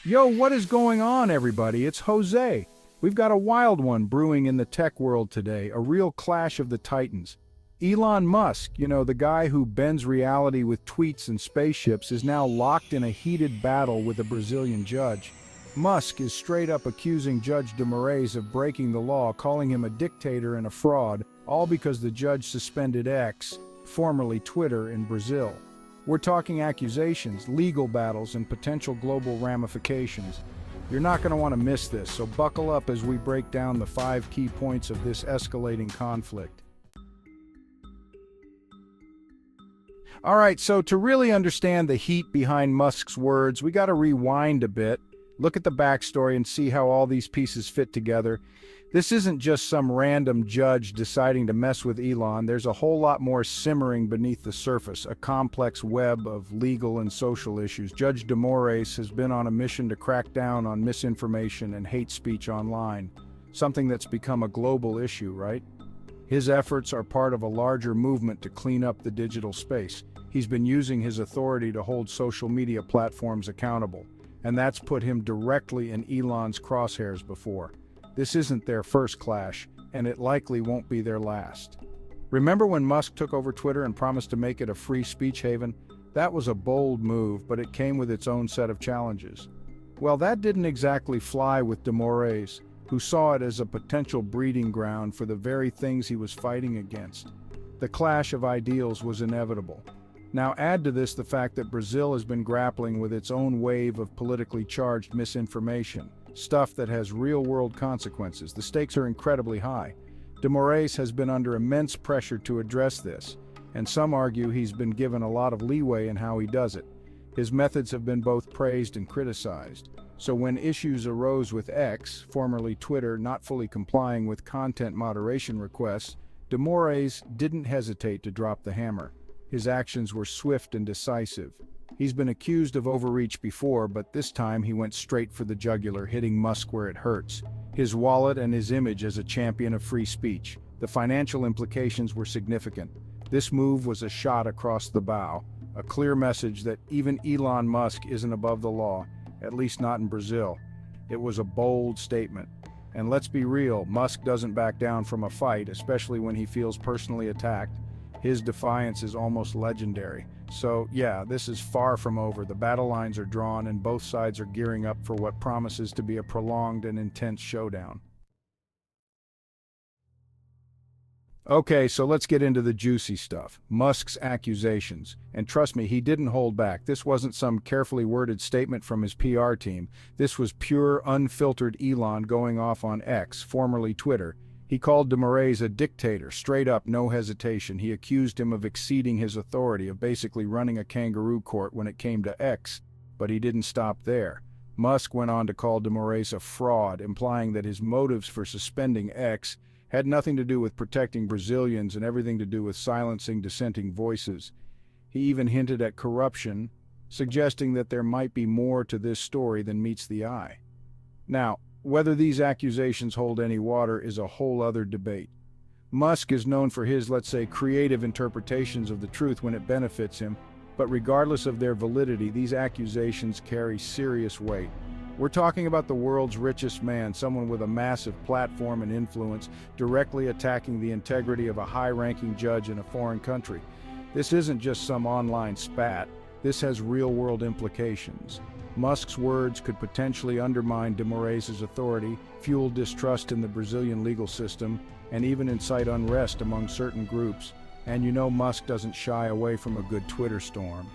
Yo, what is going on, everybody? It's Jose. We've got a wild one brewing in the tech world today, a real clash of the titans. Elon Musk, the guy who bends reality with tweets and spaceships, is now locked in a heated battle with a Brazilian judge. Musk is straight up accusing Judge Moraes of breaking the law, calling him a dictator and a fraud, all because the judge suspended X, formerly Twitter, in Brazil. We're talking accusations, legal battles, and potential global ramifications. You're not going to want to miss this, so buckle up as we break down the 5 key points of this escalating conflict. All right, so to really understand the heat behind Musk's words, we got to rewind a bit, look at the backstory, and see how all these pieces fit together. This isn't just some random judge deciding to mess with Elon. There's a whole lot more simmering beneath the surface, a complex web of legal and social issues. Judge Moraes has been on a mission to crack down on misinformation and hate speech online, something that's become a global issue, right? His efforts are part of a larger movement to clean up the digital space. He's been using his authority to hold social media platforms accountable, and that's put him directly in Elon's crosshairs before. This isn't their first clash, and it likely won't be their last. Remember when Musk took over Twitter and promised to make it a free speech haven? That was a bold move, but it came with its own set of challenges. Well, that didn't exactly fly with Moraes, who saw it as a potential breeding ground for the very things he was fighting against. The clash of ideals was inevitable. Now add to this the fact that Brazil has been grappling with its own wave of politically charged misinformation, stuff that has real-world consequences. The stakes are incredibly high. Moraes has been under immense pressure to address this, and some argue he's been given a lot of leeway in how he does it. His methods have been both praised and criticized. So when issues arose with X, formerly Twitter, not fully complying with content moderation requests, Moraes didn't hesitate to drop the hammer. His actions were swift and decisive. He's been accused of overreach before, but this time he went straight for the jugular, hitting Musk where it hurts. His wallet and his image as a champion of free speech. The financial implications were significant. This move was a shot across the bow, a clear message that even Elon Musk isn't above the law, at least not in Brazil. It was a bold statement. And let's be real, Musk doesn't back down from a fight, especially when he feels personally attacked. His defiance is almost legendary. So yeah, this is far from over. The battle lines are drawn and both sides are gearing up for what promises to be a prolonged and intense showdown. Okay, so let's get into the juicy stuff. Musk's accusations. And trust me, he didn't hold back. This wasn't some carefully worded statement from his PR team. This was pure, unfiltered Elon going off on X, formerly Twitter. He called Moraes a dictator, straight up, no hesitation. He accused him of exceeding his authority, of basically running a kangaroo court when it came to X. But he didn't stop there. Musk went on to call Moraes a fraud, implying that his motives for suspending X had nothing to do with protecting Brazilians and everything to do with silencing dissenting voices. He even hinted at corruption, suggesting that there might be more to this story than meets the eye. Now, whether these accusations hold any water is a whole other debate. Musk is known for his, let's say, creative interpretations of the truth when it benefits him, but regardless of their validity, these accusations carry serious weight. We're talking about the world's richest man, someone with a massive platform and influence, directly attacking the integrity of a high-ranking judge in a foreign country. This isn't just some online spat. This has real-world implications. Musk's words could potentially undermine Moraes' authority, fuel distrust in the Brazilian legal system, and even incite unrest among certain groups. And Musk doesn't shy away from a good Twitter storm.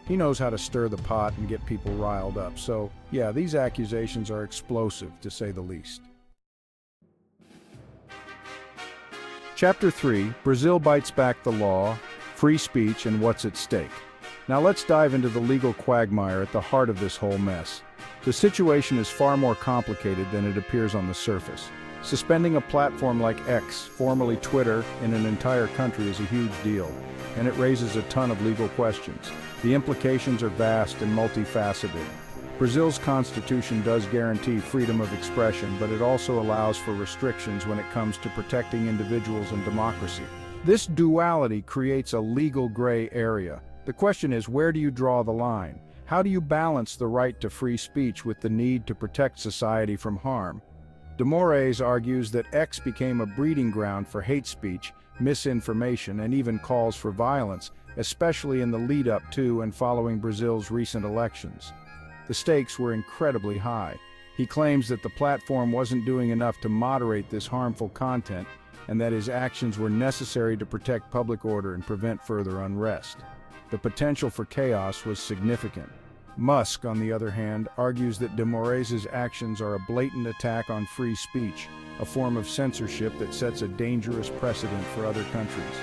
He knows how to stir the pot and get people riled up. So, yeah, these accusations are explosive, to say the least. Chapter 3, Brazil bites back the law, free speech, and what's at stake. Now let's dive into the legal quagmire at the heart of this whole mess. The situation is far more complicated than it appears on the surface. Suspending a platform like X, formerly Twitter, in an entire country is a huge deal, and it raises a ton of legal questions. The implications are vast and multifaceted. Brazil's constitution does guarantee freedom of expression, but it also allows for restrictions when it comes to protecting individuals and democracy. This duality creates a legal gray area. The question is, where do you draw the line? How do you balance the right to free speech with the need to protect society from harm? Moraes argues that X became a breeding ground for hate speech, misinformation, and even calls for violence, especially in the lead-up to and following Brazil's recent elections. The stakes were incredibly high. He claims that the platform wasn't doing enough to moderate this harmful content, and that his actions were necessary to protect public order and prevent further unrest. The potential for chaos was significant. Musk, on the other hand, argues that Moraes' actions are a blatant attack on free speech, a form of censorship that sets a dangerous precedent for other countries.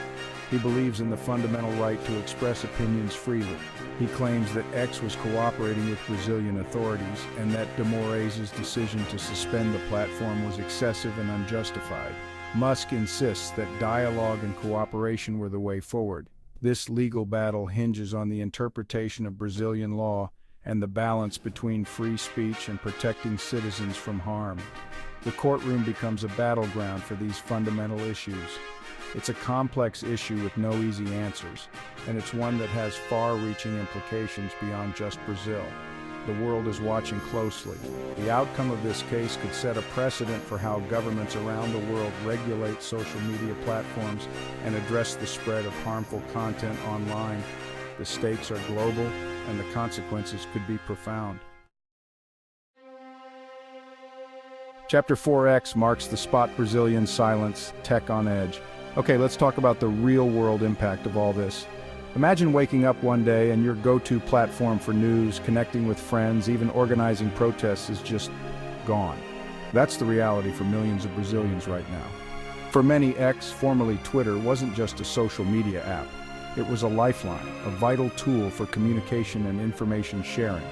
He believes in the fundamental right to express opinions freely. He claims that X was cooperating with Brazilian authorities and that Moraes' decision to suspend the platform was excessive and unjustified. Musk insists that dialogue and cooperation were the way forward. This legal battle hinges on the interpretation of Brazilian law and the balance between free speech and protecting citizens from harm. The courtroom becomes a battleground for these fundamental issues. It's a complex issue with no easy answers, and it's one that has far-reaching implications beyond just Brazil. The world is watching closely. The outcome of this case could set a precedent for how governments around the world regulate social media platforms and address the spread of harmful content online. The stakes are global, and the consequences could be profound. Chapter 4X marks the spot Brazilian silence, tech on edge. Okay, let's talk about the real-world impact of all this. Imagine waking up one day and your go-to platform for news, connecting with friends, even organizing protests is just gone. That's the reality for millions of Brazilians right now. For many, X, formerly Twitter, wasn't just a social media app. It was a lifeline, a vital tool for communication and information sharing.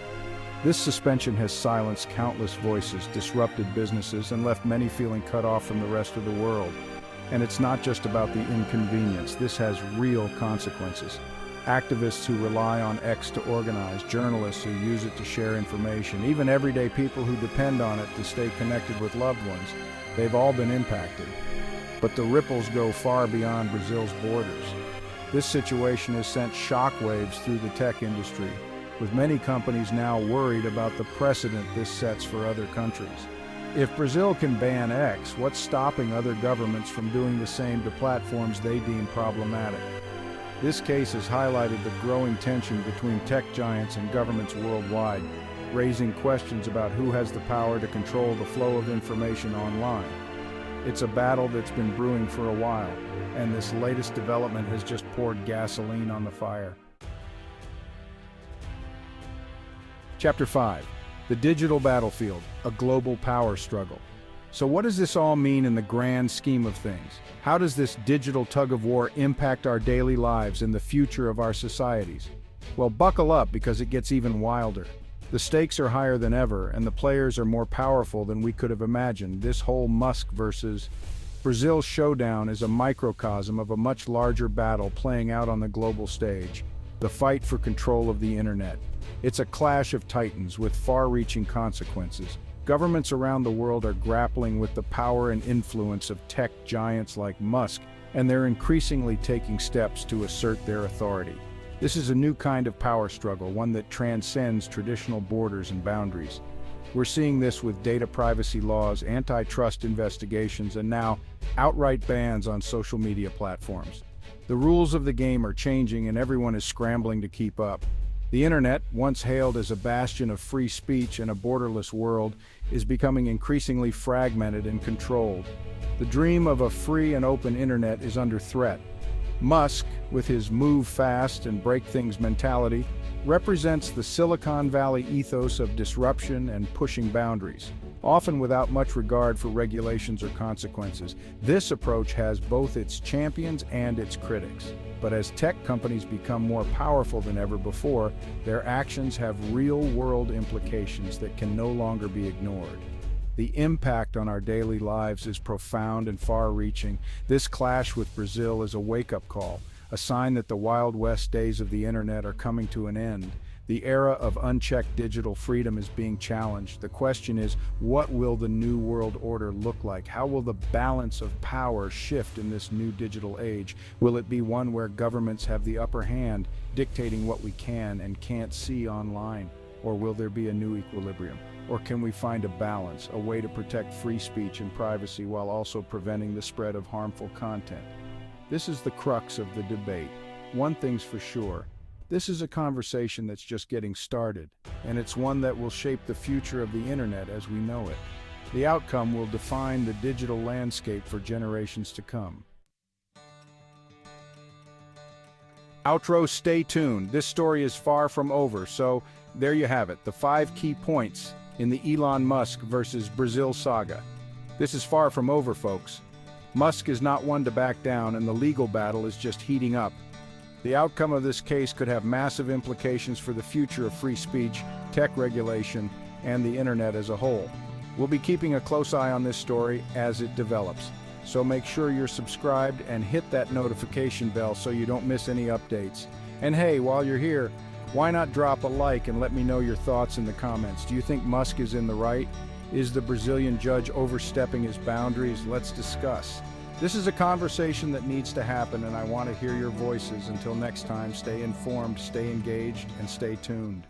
This suspension has silenced countless voices, disrupted businesses, and left many feeling cut off from the rest of the world. And it's not just about the inconvenience. This has real consequences. Activists who rely on X to organize, journalists who use it to share information, even everyday people who depend on it to stay connected with loved ones, they've all been impacted. But the ripples go far beyond Brazil's borders. This situation has sent shockwaves through the tech industry, with many companies now worried about the precedent this sets for other countries. If Brazil can ban X, what's stopping other governments from doing the same to platforms they deem problematic? This case has highlighted the growing tension between tech giants and governments worldwide, raising questions about who has the power to control the flow of information online. It's a battle that's been brewing for a while, and this latest development has just poured gasoline on the fire. Chapter 5. The Digital Battlefield, a Global Power Struggle. So what does this all mean in the grand scheme of things? How does this digital tug-of-war impact our daily lives and the future of our societies? Well, buckle up because it gets even wilder. The stakes are higher than ever, and the players are more powerful than we could have imagined. This whole Musk versus Brazil showdown is a microcosm of a much larger battle playing out on the global stage, the fight for control of the internet. It's a clash of titans with far-reaching consequences. Governments around the world are grappling with the power and influence of tech giants like Musk, and they're increasingly taking steps to assert their authority. This is a new kind of power struggle, one that transcends traditional borders and boundaries. We're seeing this with data privacy laws, antitrust investigations, and now outright bans on social media platforms. The rules of the game are changing and everyone is scrambling to keep up. The internet, once hailed as a bastion of free speech and a borderless world, is becoming increasingly fragmented and controlled. The dream of a free and open internet is under threat. Musk, with his move fast and break things mentality, represents the Silicon Valley ethos of disruption and pushing boundaries, often without much regard for regulations or consequences. This approach has both its champions and its critics. But as tech companies become more powerful than ever before, their actions have real-world implications that can no longer be ignored. The impact on our daily lives is profound and far-reaching. This clash with Brazil is a wake-up call, a sign that the Wild West days of the internet are coming to an end. The era of unchecked digital freedom is being challenged. The question is, what will the new world order look like? How will the balance of power shift in this new digital age? Will it be one where governments have the upper hand, dictating what we can and can't see online? Or will there be a new equilibrium? Or can we find a balance, a way to protect free speech and privacy while also preventing the spread of harmful content? This is the crux of the debate. One thing's for sure. This is a conversation that's just getting started, and it's one that will shape the future of the internet as we know it. The outcome will define the digital landscape for generations to come. Outro, stay tuned. This story is far from over, so there you have it, the 5 key points in the Elon Musk versus Brazil saga. This is far from over, folks. Musk is not one to back down, and the legal battle is just heating up. The outcome of this case could have massive implications for the future of free speech, tech regulation, and the internet as a whole. We'll be keeping a close eye on this story as it develops, so make sure you're subscribed and hit that notification bell so you don't miss any updates. And hey, while you're here, why not drop a like and let me know your thoughts in the comments? Do you think Musk is in the right? Is the Brazilian judge overstepping his boundaries? Let's discuss. This is a conversation that needs to happen, and I want to hear your voices. Until next time, stay informed, stay engaged, and stay tuned.